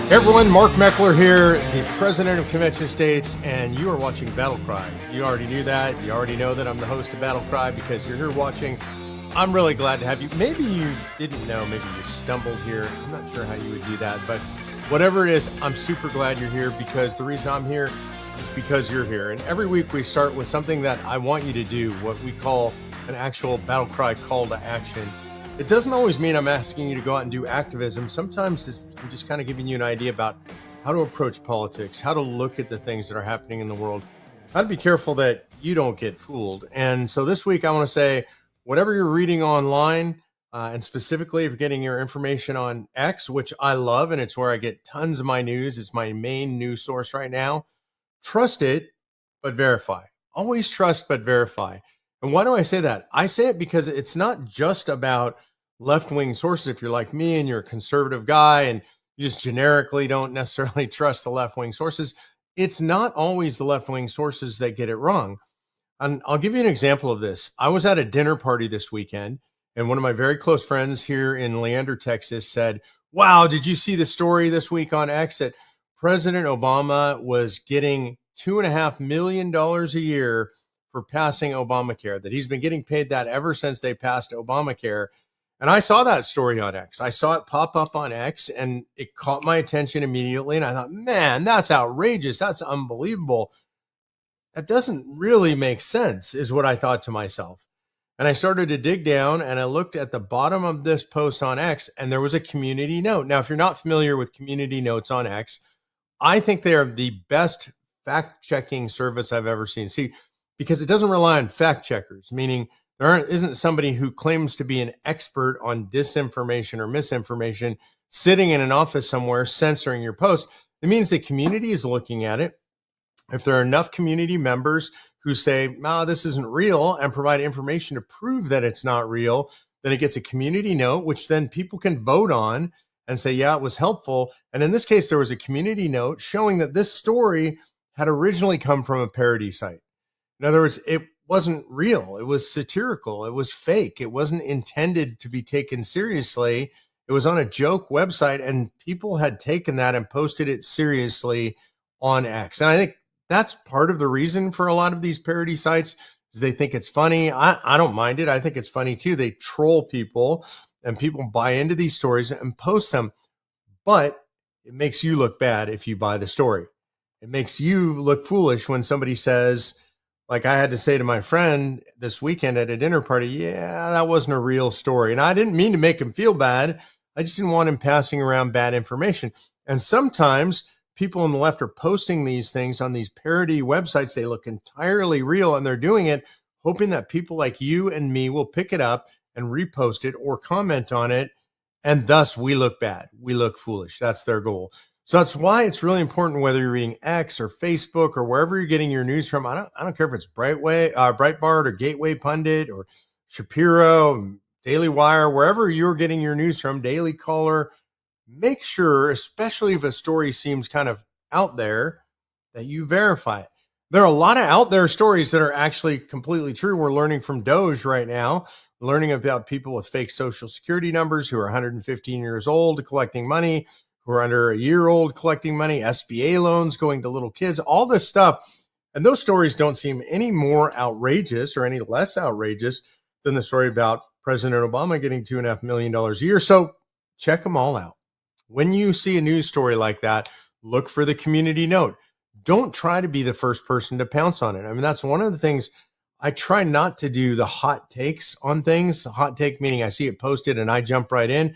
Hey everyone, Mark Meckler here, the president of Convention States, and you are watching BattleCry. You already knew that. You already know that I'm the host of BattleCry because you're here watching. I'm really glad to have you. Maybe you didn't know, maybe you stumbled here. I'm not sure how you would do that, but whatever it is, I'm super glad you're here because the reason I'm here is because you're here. And every week we start with something that I want you to do, what we call an actual BattleCry call to action. It doesn't always mean I'm asking you to go out and do activism. Sometimes I'm just kind of giving you an idea about how to approach politics, how to look at the things that are happening in the world, how to be careful that you don't get fooled. And so this week I want to say, whatever you're reading online, and specifically if you're getting your information on X, which I love, and it's where I get tons of my news. It's my main news source right now. Trust it, but verify. Always trust, but verify. And why do I say that? I say it because it's not just about left-wing sources. If you're like me and you're a conservative guy and you just generically don't necessarily trust the left-wing sources, it's not always the left-wing sources that get it wrong. And I'll give you an example of this. I was at a dinner party this weekend, and one of my very close friends here in Leander, Texas said, wow, did you see the story this week on X that President Obama was getting $2.5 million a year for passing Obamacare, that he's been getting paid that ever since they passed Obamacare? And I saw that story on X. I saw it pop up on X and it caught my attention immediately. And I thought, man, that's outrageous. That's unbelievable. That doesn't really make sense, is what I thought to myself. And I started to dig down and I looked at the bottom of this post on X and there was a community note. Now, if you're not familiar with community notes on X, I think they are the best fact-checking service I've ever seen. See, because it doesn't rely on fact checkers, meaning there isn't somebody who claims to be an expert on disinformation or misinformation sitting in an office somewhere censoring your post. It means the community is looking at it. If there are enough community members who say, no, this isn't real, and provide information to prove that it's not real, then it gets a community note, which then people can vote on and say, yeah, it was helpful. And in this case, there was a community note showing that this story had originally come from a parody site. In other words, it wasn't real. It was satirical. It was fake. It wasn't intended to be taken seriously. It was on a joke website, and people had taken that and posted it seriously on X. And I think that's part of the reason for a lot of these parody sites is they think it's funny. I don't mind it. I think it's funny too. They troll people and people buy into these stories and post them, but it makes you look bad if you buy the story. It makes you look foolish when somebody says, like I had to say to my friend this weekend at a dinner party, yeah, that wasn't a real story. And I didn't mean to make him feel bad. I just didn't want him passing around bad information. And sometimes people on the left are posting these things on these parody websites. They look entirely real, and they're doing it hoping that people like you and me will pick it up and repost it or comment on it. And thus we look bad. We look foolish. That's their goal. So that's why it's really important, whether you're reading X or Facebook or wherever you're getting your news from. I don't care if it's Breitbart or Gateway Pundit or Shapiro, Daily Wire, wherever you're getting your news from, Daily Caller. Make sure, especially if a story seems kind of out there, that you verify it. There are a lot of out there stories that are actually completely true. We're learning from Doge right now, learning about people with fake social security numbers who are 115 years old collecting money, who are under a year old collecting money, SBA loans going to little kids, all this stuff. And those stories don't seem any more outrageous or any less outrageous than the story about President Obama getting $2.5 million a year. So check them all out. When you see a news story like that, look for the community note. Don't try to be the first person to pounce on it. I mean, that's one of the things I try not to do, the hot takes on things. Hot take meaning I see it posted and I jump right in,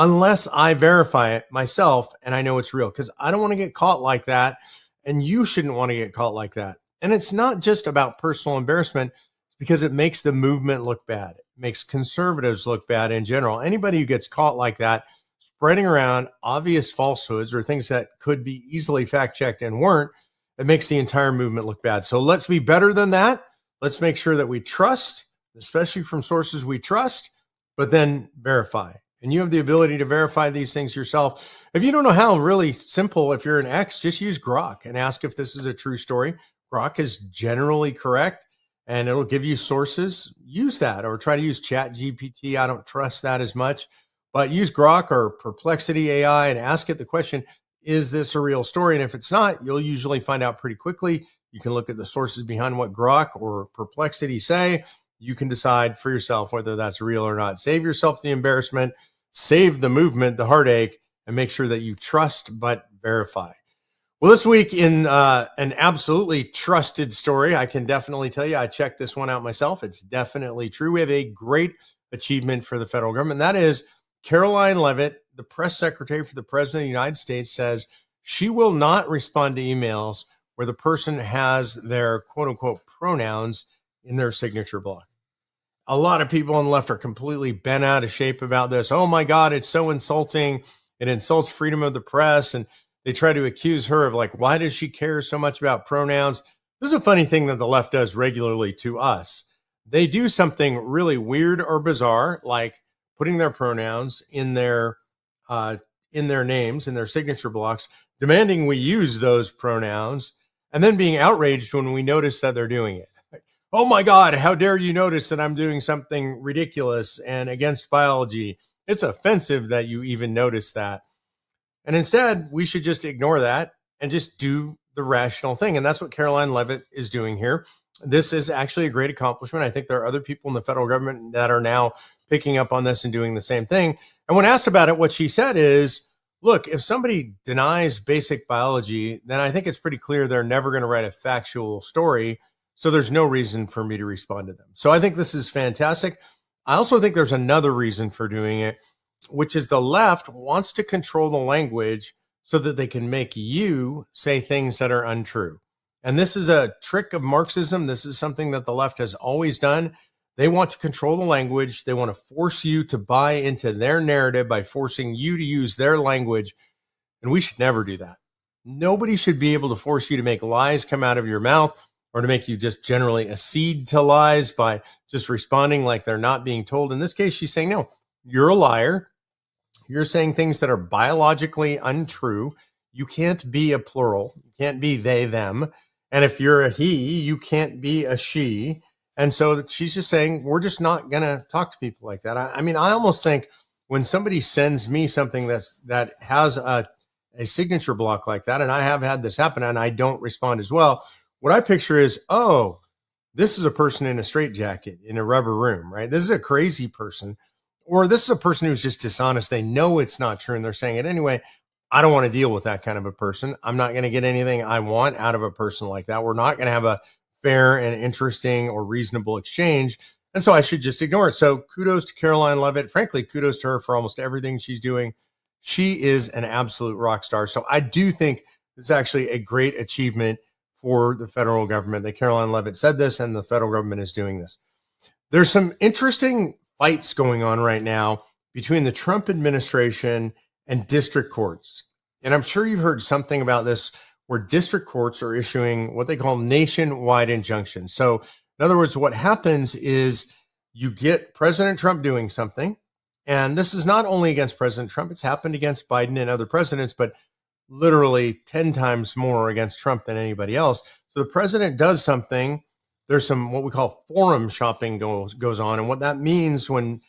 unless I verify it myself and I know it's real, because I don't want to get caught like that. And you shouldn't want to get caught like that. And it's not just about personal embarrassment, because it makes the movement look bad. It makes conservatives look bad in general. Anybody who gets caught like that, spreading around obvious falsehoods or things that could be easily fact-checked and weren't, it makes the entire movement look bad. So let's be better than that. Let's make sure that we trust, especially from sources we trust, but then verify. And you have the ability to verify these things yourself. If you don't know how, really simple. If you're an X, just use Grok and ask if this is a true story. Grok is generally correct, and it'll give you sources. Use that, or try to use ChatGPT. I don't trust that as much, but use Grok or Perplexity AI and ask it the question, is this a real story? And if it's not, you'll usually find out pretty quickly. You can look at the sources behind what Grok or Perplexity say. You can decide for yourself whether that's real or not. Save yourself the embarrassment, save the movement, the heartache, and make sure that you trust but verify. Well, this week in an absolutely trusted story, I can definitely tell you, I checked this one out myself. It's definitely true. We have a great achievement for the federal government. That is Caroline Leavitt, the press secretary for the president of the United States, says she will not respond to emails where the person has their quote unquote pronouns in their signature block. A lot of people on the left are completely bent out of shape about this. Oh my God, it's so insulting. It insults freedom of the press. And they try to accuse her of like, why does she care so much about pronouns? This is a funny thing that the left does regularly to us. They do something really weird or bizarre, like putting their pronouns in their names, in their signature blocks, demanding we use those pronouns, and then being outraged when we notice that they're doing it. Like, oh my God, how dare you notice that I'm doing something ridiculous and against biology? It's offensive that you even notice that. And instead, we should just ignore that and just do the rational thing. And that's what Caroline Leavitt is doing here. This is actually a great accomplishment. I think there are other people in the federal government that are now picking up on this and doing the same thing. And when asked about it, what she said is, look, if somebody denies basic biology, then I think it's pretty clear they're never going to write a factual story. So there's no reason for me to respond to them. So I think this is fantastic. I also think there's another reason for doing it, which is the left wants to control the language so that they can make you say things that are untrue. And this is a trick of Marxism. This is something that the left has always done. They want to control the language. They want to force you to buy into their narrative by forcing you to use their language. And we should never do that. Nobody should be able to force you to make lies come out of your mouth or to make you just generally accede to lies by just responding like they're not being told. In this case, she's saying, no, you're a liar. You're saying things that are biologically untrue. You can't be a plural. You can't be they, them. And if you're a he, you can't be a she. And so she's just saying, we're just not going to talk to people like that. I mean, I almost think when somebody sends me something that has a signature block like that, and I have had this happen and I don't respond as well, what I picture is, oh, this is a person in a straitjacket in a rubber room, right? This is a crazy person. Or this is a person who's just dishonest. They know it's not true and they're saying it anyway. I don't want to deal with that kind of a person. I'm not going to get anything I want out of a person like that. We're not going to have a fair and interesting or reasonable exchange. And so I should just ignore it. So kudos to Caroline Leavitt. Frankly, kudos to her for almost everything she's doing. She is an absolute rock star. So I do think it's actually a great achievement for the federal government that Caroline Leavitt said this and the federal government is doing this. There's some interesting fights going on right now between the Trump administration and district courts. And I'm sure you've heard something about this where district courts are issuing what they call nationwide injunctions. So in other words, what happens is you get President Trump doing something. And this is not only against President Trump, it's happened against Biden and other presidents, but literally 10 times more against Trump than anybody else. So the president does something. There's some what we call forum shopping goes on. And what that means when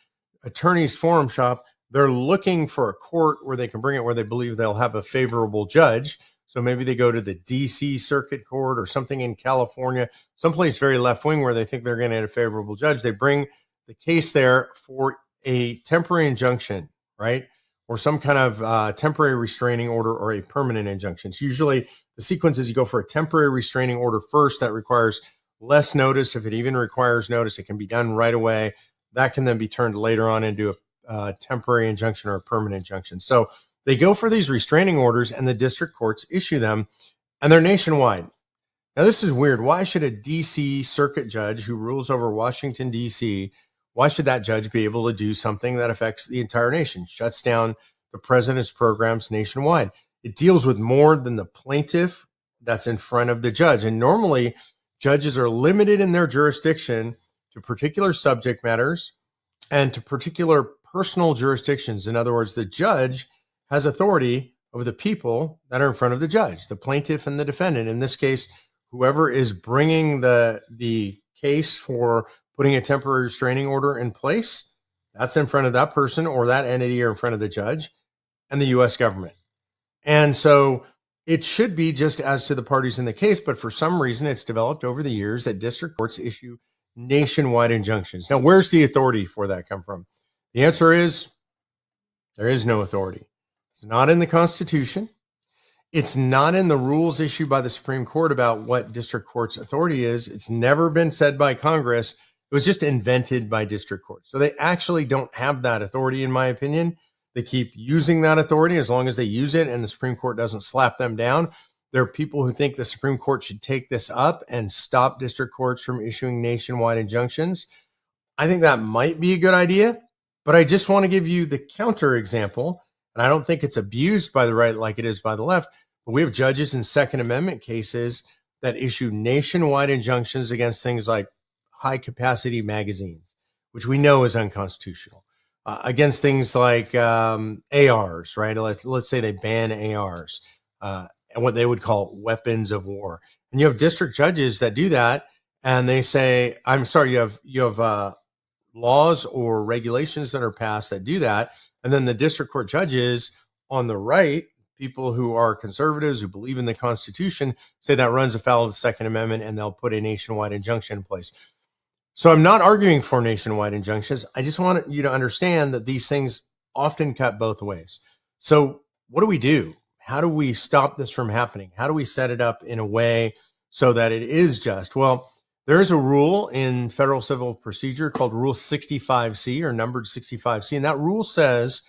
attorneys forum shop, they're looking for a court where they can bring it where they believe they'll have a favorable judge. So maybe they go to the DC Circuit Court or something in California, someplace very left wing where they think they're going to get a favorable judge. They bring the case there for a temporary injunction, right? Or some kind of temporary restraining order or a permanent injunction. It's usually the sequence is you go for a temporary restraining order first that requires less notice. If it even requires notice, it can be done right away. That can then be turned later on into a temporary injunction or a permanent injunction. So they go for these restraining orders and the district courts issue them and they're nationwide. Now, this is weird. Why should a DC circuit judge who rules over Washington, DC, why should that judge be able to do something that affects the entire nation, shuts down the president's programs nationwide? It deals with more than the plaintiff that's in front of the judge. And normally, judges are limited in their jurisdiction to particular subject matters and to particular personal jurisdictions. In other words, the judge has authority over the people that are in front of the judge, the plaintiff and the defendant. In this case, whoever is bringing the case for putting a temporary restraining order in place, that's in front of that person or that entity or in front of the judge and the U.S. government. And so it should be just as to the parties in the case, but for some reason it's developed over the years that district courts issue nationwide injunctions. Now, where's the authority for that come from? The answer is there is no authority. It's not in the Constitution. It's not in the rules issued by the Supreme Court about what district court's authority is. It's never been said by Congress. It was just invented by district courts. So they actually don't have that authority, in my opinion. They keep using that authority as long as they use it and the Supreme Court doesn't slap them down. There are people who think the Supreme Court should take this up and stop district courts from issuing nationwide injunctions. I think that might be a good idea, but I just want to give you the counter example. And I don't think it's abused by the right like it is by the left. But we have judges in Second Amendment cases that issue nationwide injunctions against things like high capacity magazines, which we know is unconstitutional, against things like ARs, right? Let's say they ban ARs and what they would call weapons of war. And you have district judges that do that. And they say, I'm sorry, you have laws or regulations that are passed that do that. And then the district court judges on the right, people who are conservatives who believe in the Constitution, say that runs afoul of the Second Amendment and they'll put a nationwide injunction in place. So I'm not arguing for nationwide injunctions. I just want you to understand that these things often cut both ways. So what do? How do we stop this from happening? How do we set it up in a way so that it is just? Well, there is a rule in federal civil procedure called Rule 65C or numbered 65C. And that rule says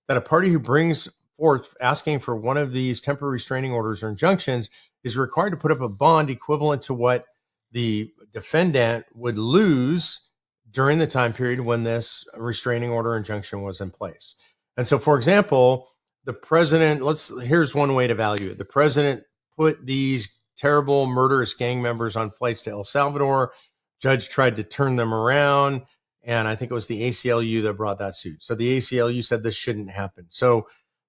that a party who brings forth asking for one of these temporary restraining orders or injunctions is required to put up a bond equivalent to what the defendant would lose during the time period when this restraining order injunction was in place. And so, for example, the president, here's one way to value it. The president put these terrible murderous gang members on flights to El Salvador. Judge tried to turn them around. And I think it was the ACLU that brought that suit. So the ACLU said this shouldn't happen. So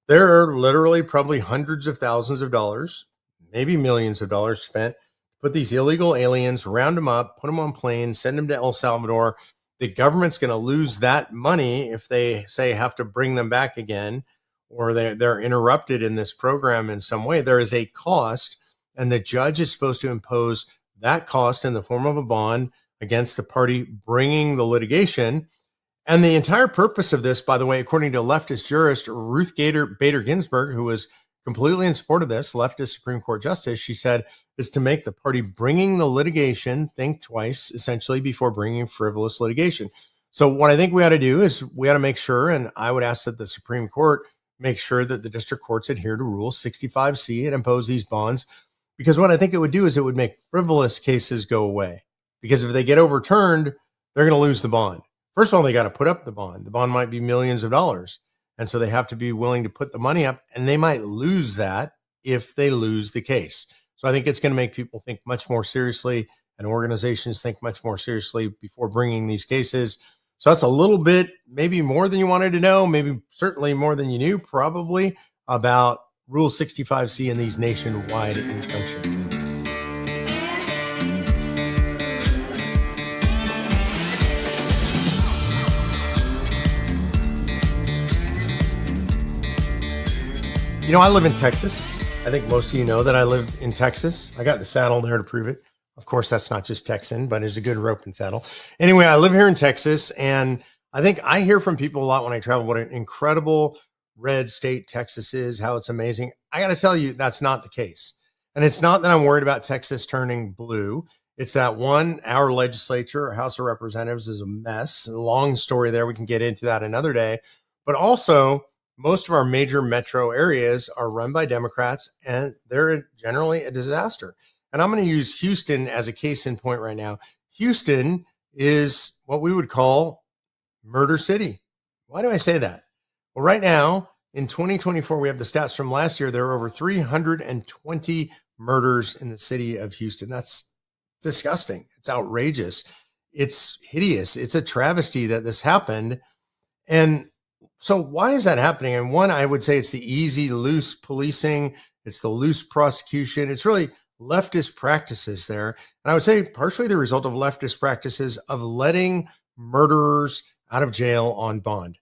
there are literally probably hundreds of thousands of dollars, maybe millions of dollars spent to put these illegal aliens, round them up, put them on planes, send them to El Salvador. The government's going to lose that money if they say have to bring them back again, or they're interrupted in this program in some way. There is a cost, and the judge is supposed to impose that cost in the form of a bond against the party bringing the litigation. And the entire purpose of this, by the way, according to leftist jurist Ruth Bader Ginsburg, who was completely in support of this, leftist Supreme Court justice, she said, is to make the party bringing the litigation think twice, essentially, before bringing frivolous litigation. So what I think we ought to do is we ought to make sure, and I would ask that the Supreme Court make sure that the district courts adhere to Rule 65C and impose these bonds, because what I think it would do is it would make frivolous cases go away. Because if they get overturned, they're going to lose the bond. First of all, they got to put up the bond. The bond might be millions of dollars. And so they have to be willing to put the money up, and they might lose that if they lose the case. So I think it's going to make people think much more seriously, and organizations think much more seriously before bringing these cases. So that's a little bit, maybe more than you wanted to know, maybe certainly more than you knew, probably, about Rule 65C and these nationwide injunctions. You know, I live in Texas. I think most of you know that I live in Texas. I got the saddle there to prove it. Of course, that's not just Texan, but it's a good rope and saddle. Anyway, I live here in Texas, and I think I hear from people a lot when I travel what an incredible red state Texas is, how it's amazing. I got to tell you, that's not the case. And it's not that I'm worried about Texas turning blue. It's that, one, our legislature, our House of Representatives, is a mess. A long story there. We can get into that another day. But also, most of our major metro areas are run by Democrats, and they're generally a disaster. And I'm going to use Houston as a case in point right now. Houston is what we would call Murder City. Why do I say that? Well, right now, in 2024, we have the stats from last year. There are over 320 murders in the city of Houston. That's disgusting. It's outrageous. It's hideous. It's a travesty that this happened. And so why is that happening? And one, I would say it's the easy, loose policing. It's the loose prosecution. It's really leftist practices there. And I would say partially the result of leftist practices of letting murderers out of jail on bond.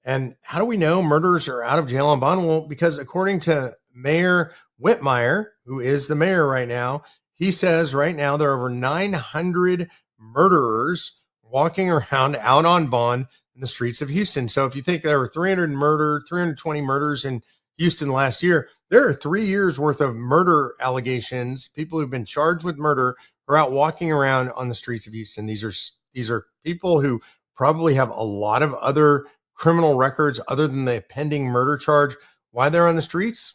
And how do we know murderers are out of jail on bond? Well, because according to Mayor Whitmire, who is the mayor right now, he says right now there are over 900 murderers walking around out on bond in the streets of Houston. So if you think there were 320 murders in Houston last year, there are 3 years worth of murder allegations. People who've been charged with murder are out walking around on the streets of Houston. These are people who probably have a lot of other criminal records other than the pending murder charge. Why they're on the streets?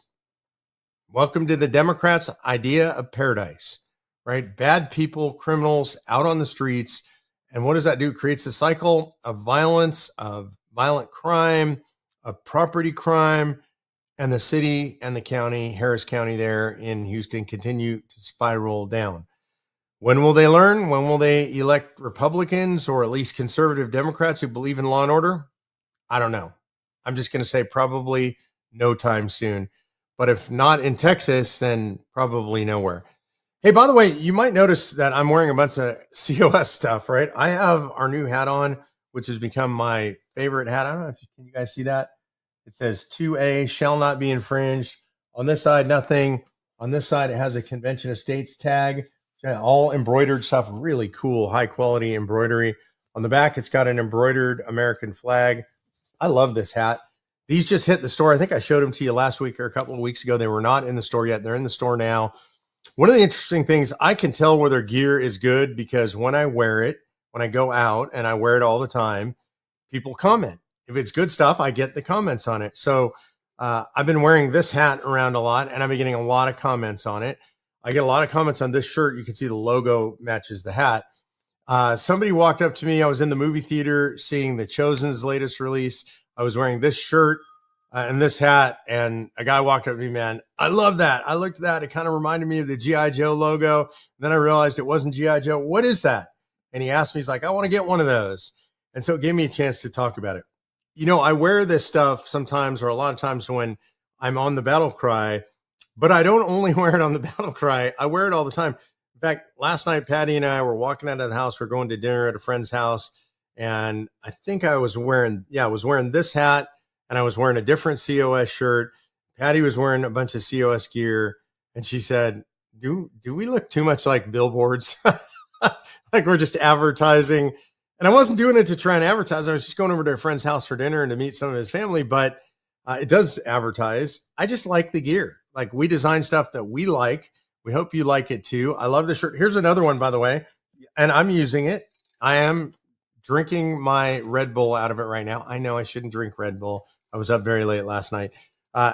Welcome to the Democrats' idea of paradise, right? Bad people, criminals out on the streets. And what does that do? It creates a cycle of violence, of violent crime, of property crime. And the city and the county, Harris County there in Houston, continue to spiral down. When will they learn? When will they elect Republicans or at least conservative Democrats who believe in law and order? I don't know. I'm just going to say probably no time soon. But if not in Texas, then probably nowhere. Hey, by the way, you might notice that I'm wearing a bunch of COS stuff, right? I have our new hat on, which has become my favorite hat. I don't know if you guys see that. It says 2A shall not be infringed. On this side, nothing. On this side, it has a Convention of States tag, all embroidered stuff, really cool, high quality embroidery. On the back, it's got an embroidered American flag. I love this hat. These just hit the store. I think I showed them to you last week or a couple of weeks ago. They were not in the store yet. They're in the store now. One of the interesting things, I can tell whether gear is good because when I wear it, when I go out and I wear it all the time, people comment. If it's good stuff, I get the comments on it. So I've been wearing this hat around a lot, and I've been getting a lot of comments on it. I get a lot of comments on this shirt. You can see the logo matches the hat. Somebody walked up to me. I was in the movie theater seeing The Chosen's latest release. I was wearing this shirt and this hat, and a guy walked up to me, man, I love that. I looked at that. It kind of reminded me of the G.I. Joe logo. Then I realized it wasn't G.I. Joe. What is that? And he asked me, he's like, I want to get one of those. And so it gave me a chance to talk about it. You know, I wear this stuff sometimes or a lot of times when I'm on the BattleCry, but I don't only wear it on the BattleCry. I wear it all the time. In fact, last night, Patty and I were walking out of the house. We're going to dinner at a friend's house. And I think I was wearing this hat and I was wearing a different COS shirt. Patty was wearing a bunch of COS gear. And she said, do we look too much like billboards? Like we're just advertising. And I wasn't doing it to try and advertise. I was just going over to a friend's house for dinner and to meet some of his family, but it does advertise. I just like the gear. Like we design stuff that we like. We hope you like it too. I love the shirt. Here's another one, by the way, and I'm using it. I am drinking my Red Bull out of it right now. I know I shouldn't drink Red Bull. I was up very late last night.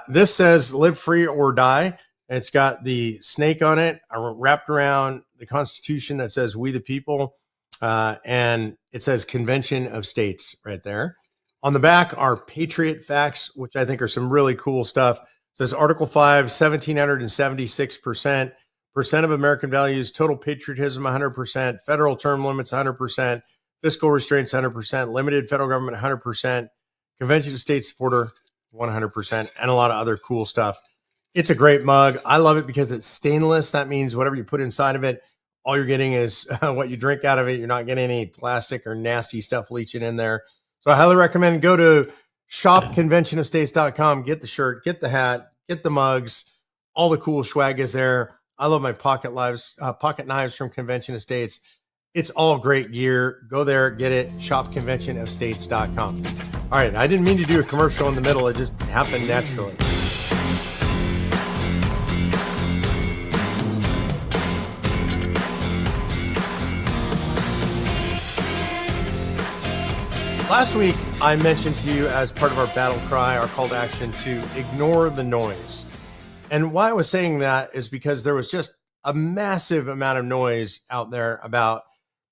This says live free or die. It's got the snake on it wrapped around the Constitution that says we the people. And it says Convention of States right there. On the back are Patriot facts, which I think are some really cool stuff. It says Article 5, 1,776%, percent of American values, total patriotism, 100%, federal term limits, 100%, fiscal restraints, 100%, limited federal government, 100%, Convention of States supporter, 100%, and a lot of other cool stuff. It's a great mug. I love it because it's stainless. That means whatever you put inside of it, all you're getting is what you drink out of it. You're not getting any plastic or nasty stuff leaching in there. So I highly recommend go to shopconventionofstates.com, get the shirt, get the hat, get the mugs. All the cool swag is there. I love my pocket knives from Convention of States. It's all great gear. Go there, get it, shopconventionofstates.com. All right, I didn't mean to do a commercial in the middle. It just happened naturally. Last week, I mentioned to you as part of our battle cry, our call to action, to ignore the noise. And why I was saying that is because there was just a massive amount of noise out there about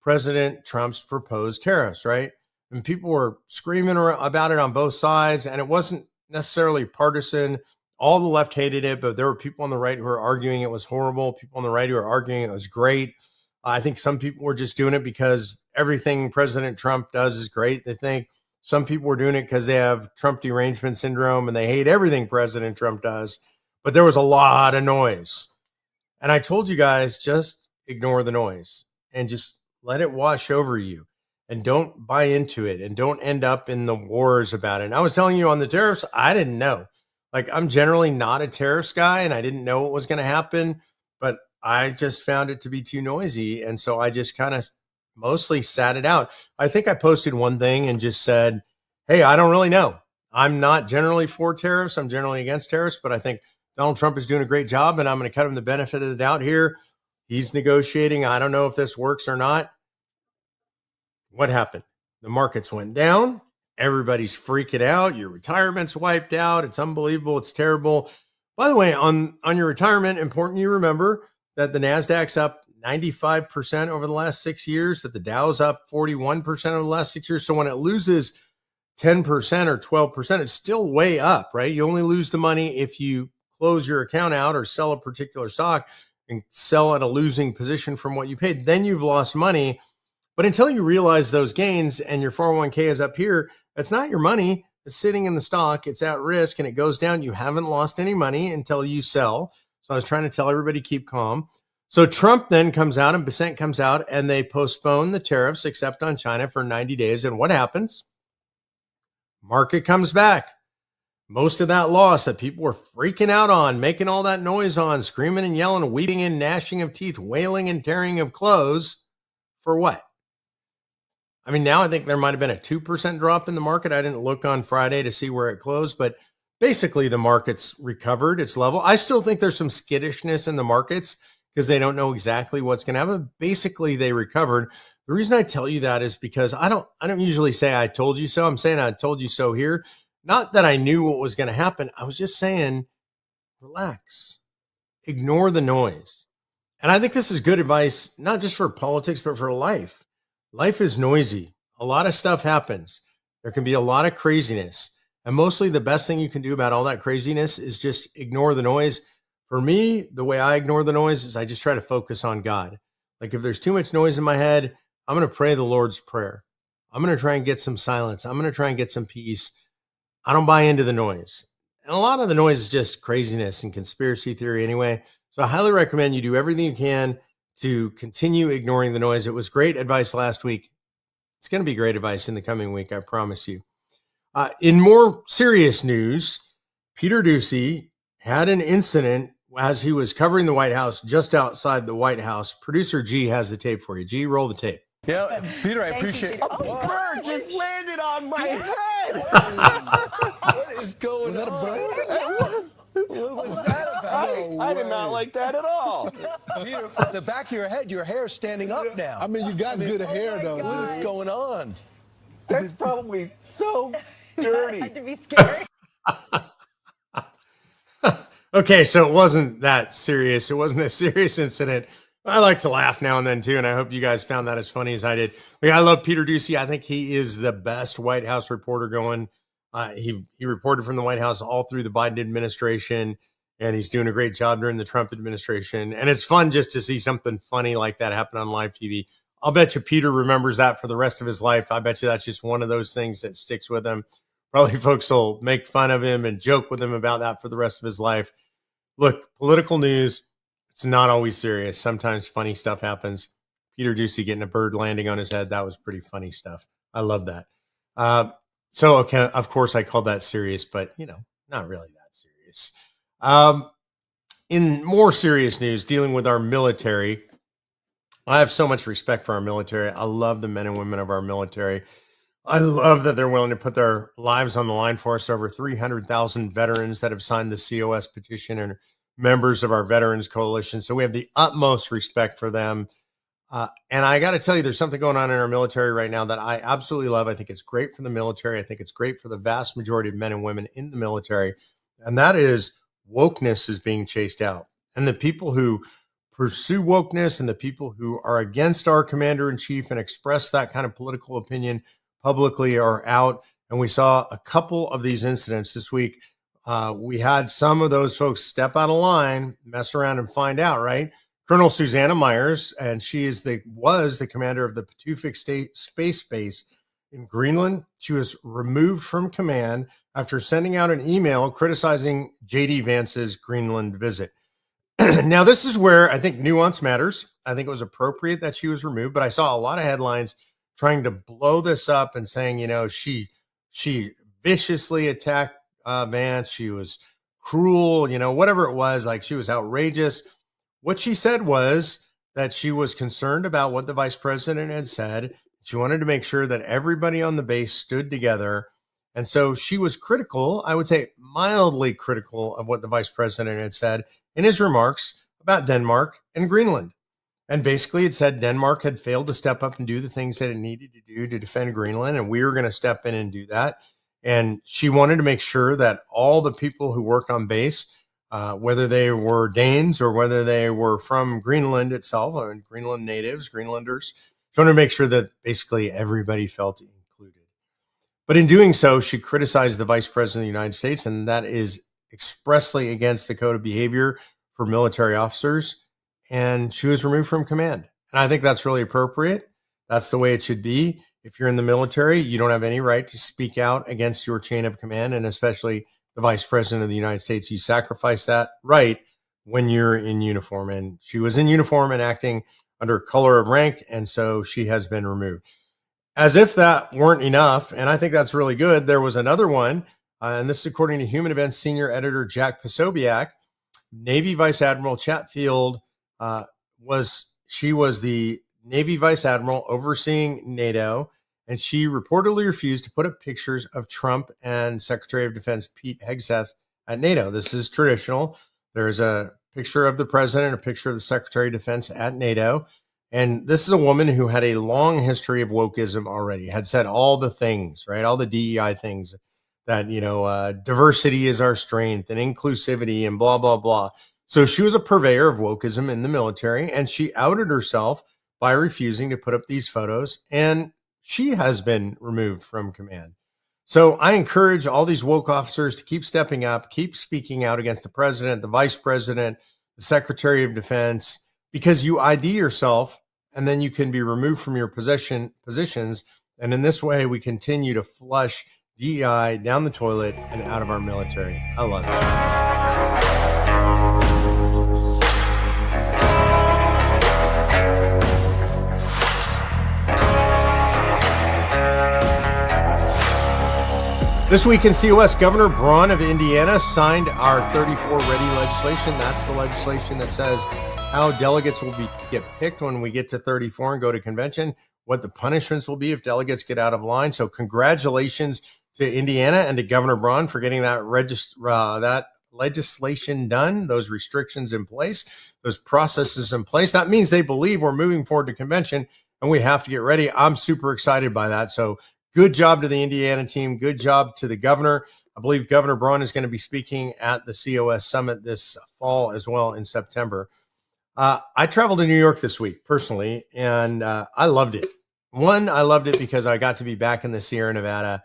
President Trump's proposed tariffs, right? And people were screaming about it on both sides, and it wasn't necessarily partisan. All the left hated it, but there were people on the right who were arguing it was horrible, people on the right who were arguing it was great. I think some people were just doing it because everything President Trump does is great. They think some people were doing it because they have Trump derangement syndrome and they hate everything President Trump does. But there was a lot of noise. And I told you guys, just ignore the noise and just let it wash over you and don't buy into it and don't end up in the wars about it. And I was telling you on the tariffs, I didn't know. Like, I'm generally not a tariffs guy, and I didn't know what was going to happen, but I just found it to be too noisy. And so I just kind of mostly sat it out. I think I posted one thing and just said, hey, I don't really know. I'm not generally for tariffs. I'm generally against tariffs, but I think Donald Trump is doing a great job, and I'm going to cut him the benefit of the doubt here. He's negotiating. I don't know if this works or not. What happened? The markets went down. Everybody's freaking out. Your retirement's wiped out. It's unbelievable. It's terrible. By the way, on your retirement, important you remember that the NASDAQ's up 95% over the last 6 years, that the Dow's up 41% over the last 6 years. So when it loses 10% or 12%, it's still way up, right? You only lose the money if you close your account out or sell a particular stock and sell at a losing position from what you paid. Then you've lost money. But until you realize those gains and your 401k is up here, it's not your money. It's sitting in the stock. It's at risk and it goes down. You haven't lost any money until you sell. So I was trying to tell everybody, keep calm. So Trump then comes out and Bessent comes out and they postpone the tariffs except on China for 90 days. And what happens? Market comes back. Most of that loss that people were freaking out on, making all that noise on, screaming and yelling, weeping and gnashing of teeth, wailing and tearing of clothes, for what? I mean, now I think there might have been a 2% drop in the market. I didn't look on Friday to see where it closed, but basically the market's recovered its level. I still think there's some skittishness in the markets because they don't know exactly what's going to happen. Basically, they recovered. The reason I tell you that is because I don't usually say I told you so. I'm saying I told you so here. Not that I knew what was going to happen. I was just saying, relax, ignore the noise. And I think this is good advice, not just for politics, but for life. Life is noisy. A lot of stuff happens. There can be a lot of craziness. And mostly the best thing you can do about all that craziness is just ignore the noise. For me, the way I ignore the noise is I just try to focus on God. Like if there's too much noise in my head, I'm going to pray the Lord's Prayer. I'm going to try and get some silence. I'm going to try and get some peace. I don't buy into the noise. And a lot of the noise is just craziness and conspiracy theory anyway. So I highly recommend you do everything you can to continue ignoring the noise. It was great advice last week. It's going to be great advice in the coming week, I promise you. In more serious news, Peter Doocy had an incident as he was covering the White House, just outside the White House. Producer G has the tape for you. G, roll the tape. Yeah, Peter, I appreciate it. A bird just landed on my head. What is going Was that a on? bird? What was that about? I did not like that at all. Peter, the back of your head, your hair is standing up now. I mean, you got good hair, though. What is going on? That's probably so dirty. Had to be scary. Okay, so it wasn't that serious. It wasn't a serious incident. I like to laugh now and then too, and I hope you guys found that as funny as I did. Like, I love Peter Doocy. I think he is the best White House reporter going. He reported from the White House all through the Biden administration, and he's doing a great job during the Trump administration. And it's fun just to see something funny like that happen on live TV. I'll bet you Peter remembers that for the rest of his life. I bet you that's just one of those things that sticks with him. Probably folks will make fun of him and joke with him about that for the rest of his life. Look, political news, it's not always serious. Sometimes funny stuff happens. Peter Doocy getting a bird landing on his head, that was pretty funny stuff. I love that. So, okay, of course, I called that serious, but, not really that serious. In more serious news, dealing with our military, I have so much respect for our military. I love the men and women of our military. I love that they're willing to put their lives on the line for us. Over 300,000 veterans that have signed the COS petition and members of our Veterans Coalition. So we have the utmost respect for them. And I got to tell you, there's something going on in our military right now that I absolutely love. I think it's great for the military. I think it's great for the vast majority of men and women in the military. And that is wokeness is being chased out. And the people who pursue wokeness and the people who are against our commander in chief and express that kind of political opinion publicly are out. And we saw a couple of these incidents this week. We had some of those folks step out of line, mess around and find out, right? Colonel Susanna Myers, and she was the commander of the Patuxent State Space Base in Greenland. She was removed from command after sending out an email criticizing J.D. Vance's Greenland visit. Now, this is where I think nuance matters. I think it was appropriate that she was removed, but I saw a lot of headlines trying to blow this up and saying, she viciously attacked Vance. She was cruel, whatever it was, like she was outrageous. What she said was that she was concerned about what the vice president had said. She wanted to make sure that everybody on the base stood together. And so she was critical, I would say mildly critical, of what the vice president had said in his remarks about Denmark and Greenland. And basically it said Denmark had failed to step up and do the things that it needed to do to defend Greenland, and we were going to step in and do that. And she wanted to make sure that all the people who worked on base, whether they were Danes or whether they were from Greenland itself, or Greenland natives, Greenlanders, she wanted to make sure that basically everybody felt included. But in doing so, she criticized the vice president of the United States, and that is expressly against the code of behavior for military officers. And she was removed from command. And I think that's really appropriate. That's the way it should be. If you're in the military, you don't have any right to speak out against your chain of command, and especially the vice president of the United States. You sacrifice that right when you're in uniform. And she was in uniform and acting under color of rank, and so she has been removed. As if that weren't enough, and I think that's really good, there was another one, and this is according to Human Events senior editor Jack Posobiec. Navy Vice Admiral Chatfield was the Navy Vice Admiral overseeing NATO, and she reportedly refused to put up pictures of Trump and Secretary of Defense Pete Hegseth at NATO. This is traditional. There's a picture of the president, a picture of the Secretary of Defense at NATO. And this is a woman who had a long history of wokeism already, had said all the things, right? All the DEI things that, diversity is our strength and inclusivity and blah, blah, blah. So she was a purveyor of wokeism in the military, and she outed herself by refusing to put up these photos, and she has been removed from command. So I encourage all these woke officers to keep stepping up, keep speaking out against the president, the vice president, the Secretary of Defense, because you ID yourself and then you can be removed from your positions. And in this way, we continue to flush DEI down the toilet and out of our military. I love it. This week in COS, Governor Braun of Indiana signed our 34 Ready legislation. That's the legislation that says how delegates will get picked when we get to 34 and go to convention, what the punishments will be if delegates get out of line. So congratulations to Indiana and to Governor Braun for getting that legislation done, those restrictions in place, those processes in place. That means they believe we're moving forward to convention and we have to get ready. I'm super excited by that. So good job to the Indiana team. Good job to the governor. I believe Governor Braun is going to be speaking at the COS Summit this fall as well in September. I traveled to New York this week personally, and I loved it. One, I loved it because I got to be back in the Sierra Nevada.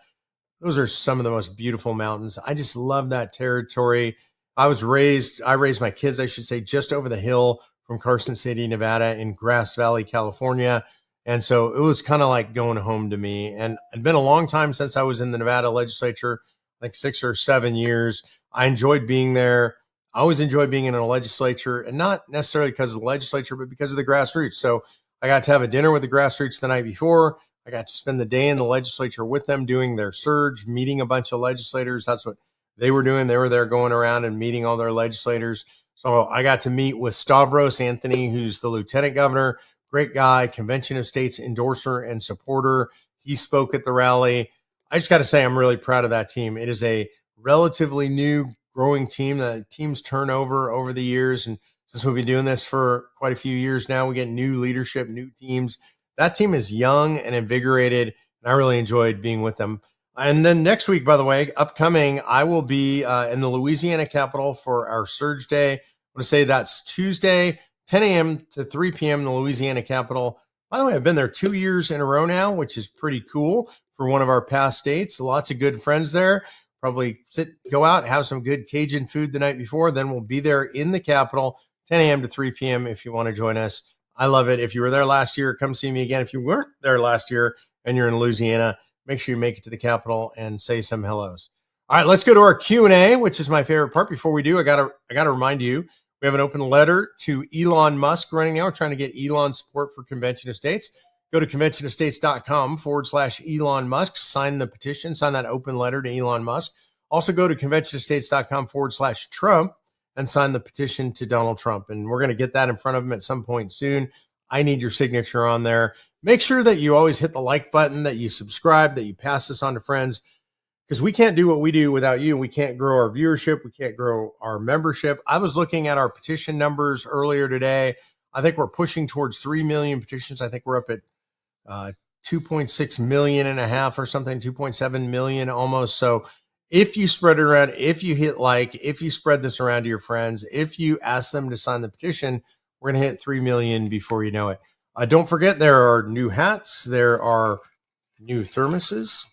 Those are some of the most beautiful mountains. I just love that territory. I raised my kids, I should say, just over the hill from Carson City, Nevada, in Grass Valley, California. And so it was kind of like going home to me. And it'd been a long time since I was in the Nevada legislature, like 6 or 7 years. I enjoyed being there. I always enjoy being in a legislature, and not necessarily because of the legislature, but because of the grassroots. So I got to have a dinner with the grassroots the night before. I got to spend the day in the legislature with them doing their surge, meeting a bunch of legislators. That's what they were doing. They were there going around and meeting all their legislators. So I got to meet with Stavros Anthony, who's the lieutenant governor. Great guy, Convention of States endorser and supporter. He spoke at the rally. I just got to say, I'm really proud of that team. It is a relatively new, growing team. The teams turn over the years. And since we've been doing this for quite a few years now, we get new leadership, new teams. That team is young and invigorated, and I really enjoyed being with them. And then next week, by the way, upcoming, I will be in the Louisiana Capitol for our Surge Day. I want to say that's Tuesday, 10 a.m. to 3 p.m. in the Louisiana Capitol. By the way, I've been there 2 years in a row now, which is pretty cool for one of our past states. Lots of good friends there. Probably go out, have some good Cajun food the night before. Then we'll be there in the Capitol, 10 a.m. to 3 p.m. if you want to join us. I love it. If you were there last year, come see me again. If you weren't there last year and you're in Louisiana, make sure you make it to the Capitol and say some hellos. All right, let's go to our Q&A, which is my favorite part. Before we do, I gotta remind you, we have an open letter to Elon Musk running now. We're trying to get Elon's support for Convention of States. Go to conventionofstates.com/Elon Musk. Sign the petition. Sign that open letter to Elon Musk. Also go to conventionofstates.com/Trump and sign the petition to Donald Trump. And we're going to get that in front of him at some point soon. I need your signature on there. Make sure that you always hit the like button, that you subscribe, that you pass this on to friends, because we can't do what we do without you. We can't grow our viewership. We can't grow our membership. I was looking at our petition numbers earlier today. I think we're pushing towards 3 million petitions. I think we're up at 2.6 million and a half or something, 2.7 million almost. So if you spread it around, if you hit like, if you spread this around to your friends, if you ask them to sign the petition, we're going to hit 3 million before you know it. Don't forget, there are new hats. There are new thermoses,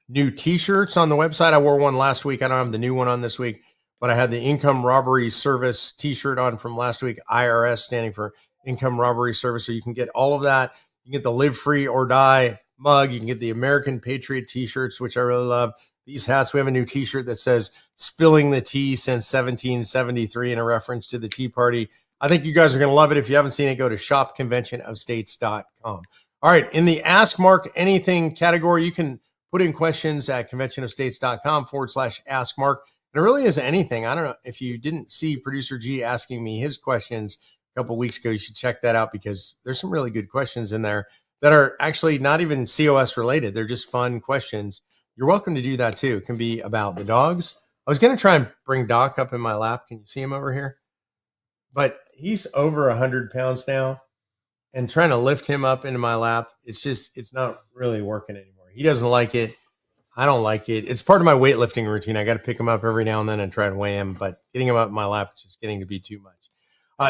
new t-shirts on the website. I wore one last week. I don't have the new one on this week, but I had the Income Robbery Service t-shirt on from last week, IRS standing for Income Robbery Service. So you can get all of that. You can get the Live Free or Die mug. You can get the American Patriot t-shirts, which I really love. These hats, we have a new t-shirt that says "Spilling the Tea Since 1773" in a reference to the Tea Party. I think you guys are going to love it. If you haven't seen it, go to shopconventionofstates.com. All right, in the Ask Mark Anything category, you can put in questions at conventionofstates.com/Ask Mark. And it really is anything. I don't know if you didn't see Producer G asking me his questions a couple of weeks ago. You should check that out because there's some really good questions in there that are actually not even COS related. They're just fun questions. You're welcome to do that too. It can be about the dogs. I was going to try and bring Doc up in my lap. Can you see him over here? But he's over 100 pounds now, and trying to lift him up into my lap, it's not really working anymore. He doesn't like it. I don't like it. It's part of my weightlifting routine. I got to pick him up every now and then and try to weigh him, but getting him up in my lap is just getting to be too much.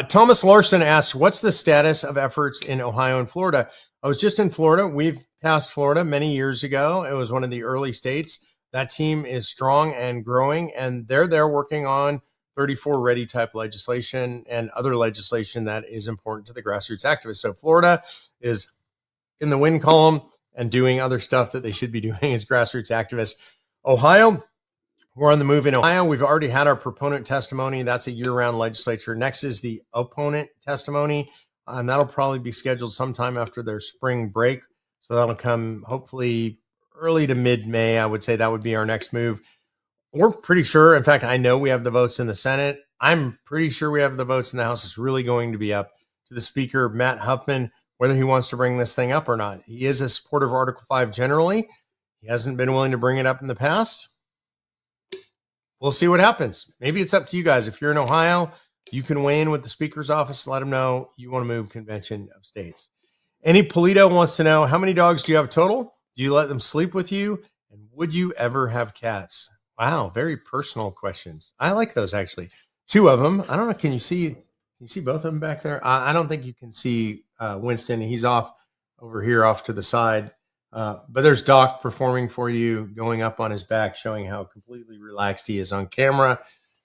Thomas Larson asks, what's the status of efforts in Ohio and Florida? I was just in Florida. We've passed Florida many years ago. It was one of the early states. That team is strong and growing, and they're there working on 34 ready type legislation and other legislation that is important to the grassroots activists. So Florida is in the win column and doing other stuff that they should be doing as grassroots activists. Ohio, we're on the move in Ohio. We've already had our proponent testimony. That's a year-round legislature. Next is the opponent testimony, and that'll probably be scheduled sometime after their spring break. So that'll come hopefully early to mid-May. I would say that would be our next move. We're pretty sure. In fact, I know we have the votes in the Senate. I'm pretty sure we have the votes in the House. It's really going to be up to the Speaker, Matt Huffman, whether he wants to bring this thing up or not. He is a supporter of Article 5 generally. He hasn't been willing to bring it up in the past. We'll see what happens. Maybe it's up to you guys. If you're in Ohio, you can weigh in with the Speaker's office. Let them know you want to move Convention of States. Annie Polito wants to know, how many dogs do you have total? Do you let them sleep with you? And would you ever have cats? Wow, very personal questions. I like those, actually. 2 of them. I don't know. Can you see both of them back there? I don't think you can see Winston. He's off over here, off to the side. But there's Doc performing for you, going up on his back, showing how completely relaxed he is on camera.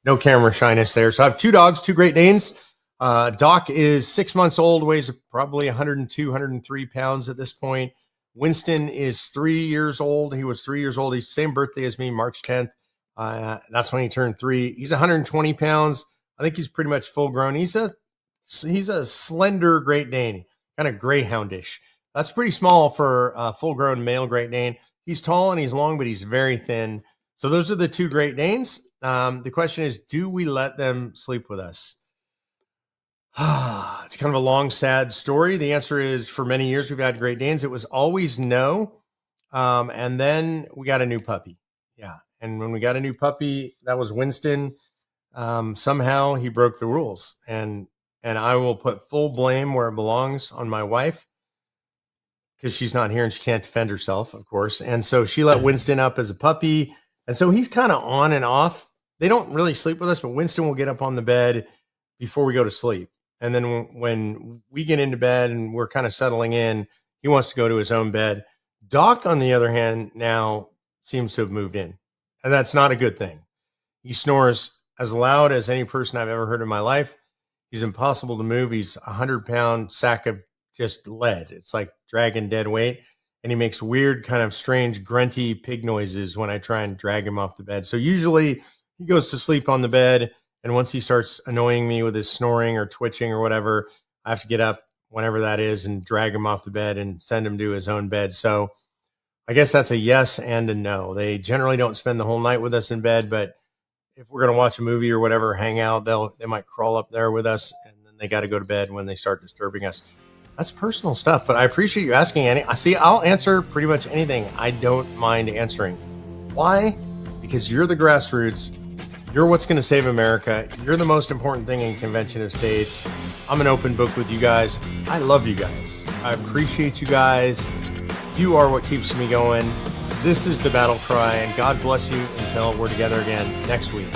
No camera shyness there. So I have 2 dogs, 2 Great Danes. Doc is 6 months old, weighs probably 102, 103 pounds at this point. Winston is 3 years old. He was 3 years old. He's the same birthday as me, March 10th. That's when he turned 3. He's 120 pounds. I think he's pretty much full grown. He's a slender Great Dane, kind of greyhoundish. That's pretty small for a full-grown male Great Dane. He's tall and he's long, but he's very thin. So those are the 2 Great Danes. The question is, do we let them sleep with us? It's kind of a long, sad story. The answer is, for many years we've had Great Danes. It was always no. And then we got a new puppy. Yeah. And when we got a new puppy, that was Winston. Somehow he broke the rules. And I will put full blame where it belongs on my wife, because she's not here and she can't defend herself, of course. And so she let Winston up as a puppy. And so he's kind of on and off. They don't really sleep with us, but Winston will get up on the bed before we go to sleep. And then when we get into bed and we're kind of settling in, he wants to go to his own bed. Doc, on the other hand, now seems to have moved in. And that's not a good thing. He snores as loud as any person I've ever heard in my life. He's impossible to move. He's a 100-pound sack of just lead. It's like dragging dead weight. And he makes weird, kind of strange, grunty pig noises when I try and drag him off the bed. So usually he goes to sleep on the bed. And once he starts annoying me with his snoring or twitching or whatever, I have to get up whenever that is and drag him off the bed and send him to his own bed. So I guess that's a yes and a no. They generally don't spend the whole night with us in bed, but if we're going to watch a movie or whatever, hang out, they might crawl up there with us, and then they got to go to bed when they start disturbing us. That's personal stuff, but I appreciate you asking, Annie. I'll answer pretty much anything. I don't mind answering. Why? Because you're the grassroots. You're what's going to save America. You're the most important thing in Convention of States. I'm an open book with you guys. I love you guys. I appreciate you guys. You are what keeps me going. This is the BattleCry, and God bless you until we're together again next week.